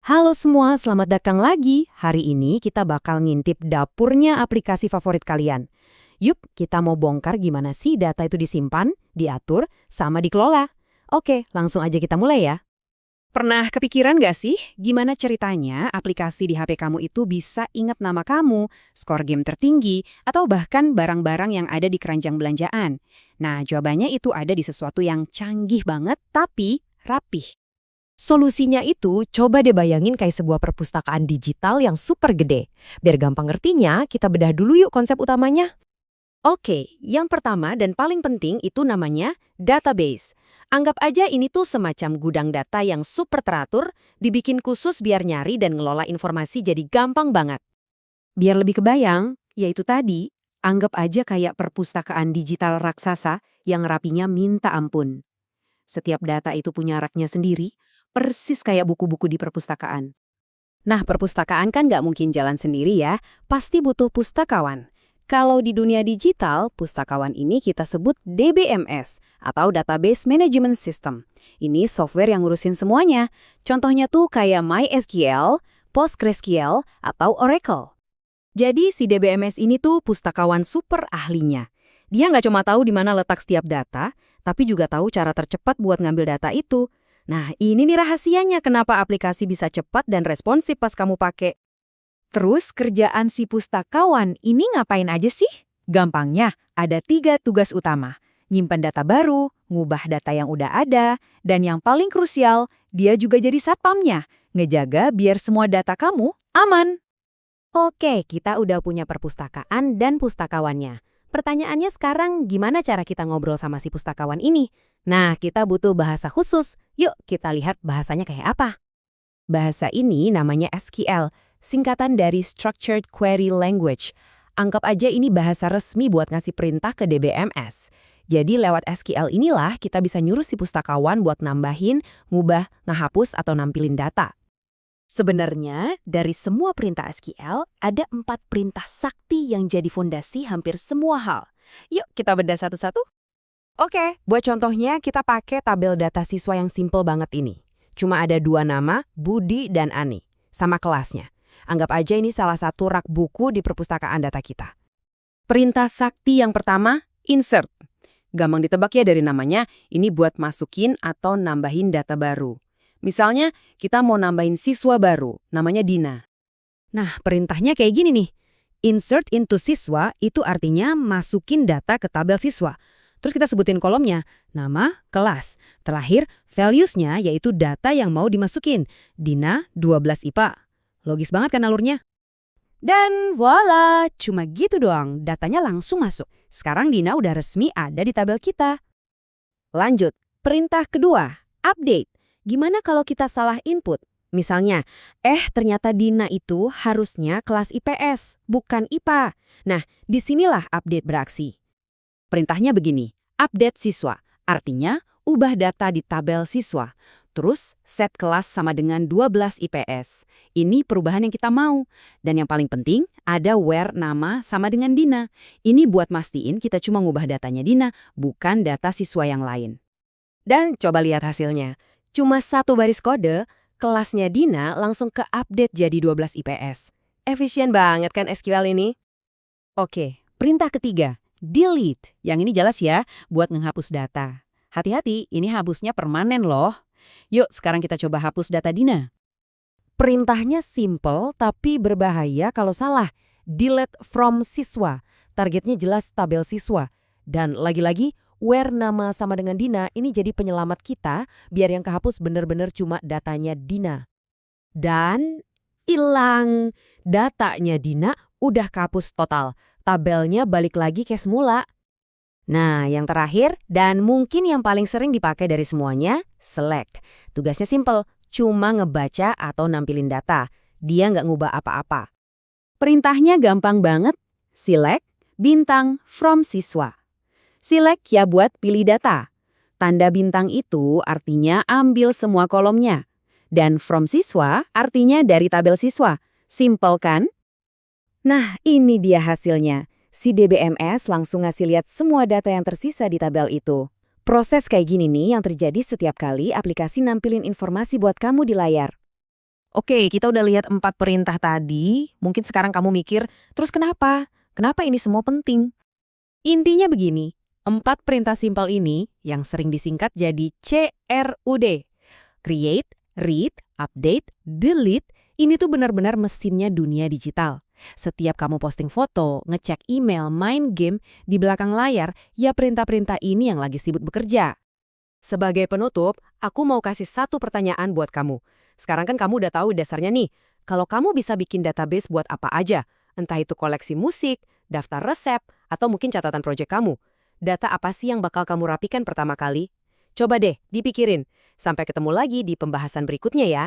Halo semua, selamat datang lagi. Hari ini kita bakal ngintip dapurnya aplikasi favorit kalian. Yuk, kita mau bongkar gimana sih data itu disimpan, diatur, sama dikelola. Oke, langsung aja kita mulai ya. Pernah kepikiran nggak sih gimana ceritanya aplikasi di HP kamu itu bisa ingat nama kamu, skor game tertinggi, atau bahkan barang-barang yang ada di keranjang belanjaan? Nah, jawabannya itu ada di sesuatu yang canggih banget tapi rapih. Solusinya itu coba deh bayangin kayak sebuah perpustakaan digital yang super gede. Biar gampang ngertinya, kita bedah dulu yuk konsep utamanya. Oke, yang pertama dan paling penting itu namanya database. Anggap aja ini tuh semacam gudang data yang super teratur, dibikin khusus biar nyari dan ngelola informasi jadi gampang banget. Biar lebih kebayang, yaitu tadi, anggap aja kayak perpustakaan digital raksasa yang rapinya minta ampun. Setiap data itu punya raknya sendiri, persis kayak buku-buku di perpustakaan. Nah, perpustakaan kan nggak mungkin jalan sendiri ya, pasti butuh pustakawan. Kalau di dunia digital, pustakawan ini kita sebut DBMS atau Database Management System. Ini software yang ngurusin semuanya. Contohnya tuh kayak MySQL, PostgreSQL, atau Oracle. Jadi si DBMS ini tuh pustakawan super ahlinya. Dia nggak cuma tahu di mana letak setiap data, tapi juga tahu cara tercepat buat ngambil data itu. Nah, ini nih rahasianya kenapa aplikasi bisa cepat dan responsif pas kamu pakai. Terus kerjaan si pustakawan ini ngapain aja sih? Gampangnya, ada 3 tugas utama. Nyimpan data baru, ngubah data yang udah ada, dan yang paling krusial, dia juga jadi satpamnya, ngejaga biar semua data kamu aman. Oke, kita udah punya perpustakaan dan pustakawannya. Pertanyaannya sekarang gimana cara kita ngobrol sama si pustakawan ini? Nah, kita butuh bahasa khusus. Yuk kita lihat bahasanya kayak apa. Bahasa ini namanya SQL, singkatan dari Structured Query Language. Anggap aja ini bahasa resmi buat ngasih perintah ke DBMS. Jadi lewat SQL inilah kita bisa nyuruh si pustakawan buat nambahin, ngubah, ngehapus, atau nampilin data. Sebenarnya, dari semua perintah SQL, ada 4 perintah sakti yang jadi fondasi hampir semua hal. Yuk kita bedah satu-satu. Oke, buat contohnya kita pakai tabel data siswa yang simple banget ini. Cuma ada 2 nama, Budi dan Ani, sama kelasnya. Anggap aja ini salah satu rak buku di perpustakaan data kita. Perintah sakti yang pertama, insert. Gampang ditebak ya dari namanya, ini buat masukin atau nambahin data baru. Misalnya, kita mau nambahin siswa baru, namanya Dina. Nah, perintahnya kayak gini nih. Insert into siswa itu artinya masukin data ke tabel siswa. Terus kita sebutin kolomnya, nama, kelas. Terakhir, values-nya yaitu data yang mau dimasukin. Dina, 12 IPA. Logis banget kan alurnya? Dan voila, cuma gitu doang, datanya langsung masuk. Sekarang Dina udah resmi ada di tabel kita. Lanjut, perintah kedua, update. Gimana kalau kita salah input? Misalnya, ternyata Dina itu harusnya kelas IPS, bukan IPA. Nah, disinilah update beraksi. Perintahnya begini, update siswa, artinya ubah data di tabel siswa. Terus set kelas sama dengan 12 IPS. Ini perubahan yang kita mau. Dan yang paling penting, ada where nama sama dengan Dina. Ini buat mastiin kita cuma ngubah datanya Dina, bukan data siswa yang lain. Dan coba lihat hasilnya. Cuma 1 baris kode, kelasnya Dina langsung ke-update jadi 12 IPS. Efisien banget kan SQL ini? Oke, perintah ketiga, delete. Yang ini jelas ya, buat menghapus data. Hati-hati, ini hapusnya permanen loh. Yuk, sekarang kita coba hapus data Dina. Perintahnya simple tapi berbahaya kalau salah. Delete from siswa. Targetnya jelas tabel siswa. Dan lagi-lagi, where nama sama dengan Dina ini jadi penyelamat kita biar yang kehapus bener-bener cuma datanya Dina. Dan hilang. Datanya Dina udah kehapus total. Tabelnya balik lagi kayak semula. Nah, yang terakhir dan mungkin yang paling sering dipakai dari semuanya, select. Tugasnya simple, cuma ngebaca atau nampilin data. Dia nggak ngubah apa-apa. Perintahnya gampang banget. Select, bintang, from siswa. Select ya buat pilih data. Tanda bintang itu artinya ambil semua kolomnya. Dan from siswa artinya dari tabel siswa. Simple kan? Nah, ini dia hasilnya. Si DBMS langsung ngasih lihat semua data yang tersisa di tabel itu. Proses kayak gini nih yang terjadi setiap kali aplikasi nampilin informasi buat kamu di layar. Oke, kita udah lihat 4 perintah tadi. Mungkin sekarang kamu mikir, terus kenapa? Kenapa ini semua penting? Intinya begini, 4 perintah simpel ini yang sering disingkat jadi CRUD. Create, read, update, delete, ini tuh benar-benar mesinnya dunia digital. Setiap kamu posting foto, ngecek email, main game, di belakang layar, ya perintah-perintah ini yang lagi sibuk bekerja. Sebagai penutup, aku mau kasih satu pertanyaan buat kamu. Sekarang kan kamu udah tahu dasarnya nih. Kalau kamu bisa bikin database buat apa aja, entah itu koleksi musik, daftar resep, atau mungkin catatan proyek kamu, data apa sih yang bakal kamu rapikan pertama kali? Coba deh, dipikirin. Sampai ketemu lagi di pembahasan berikutnya ya.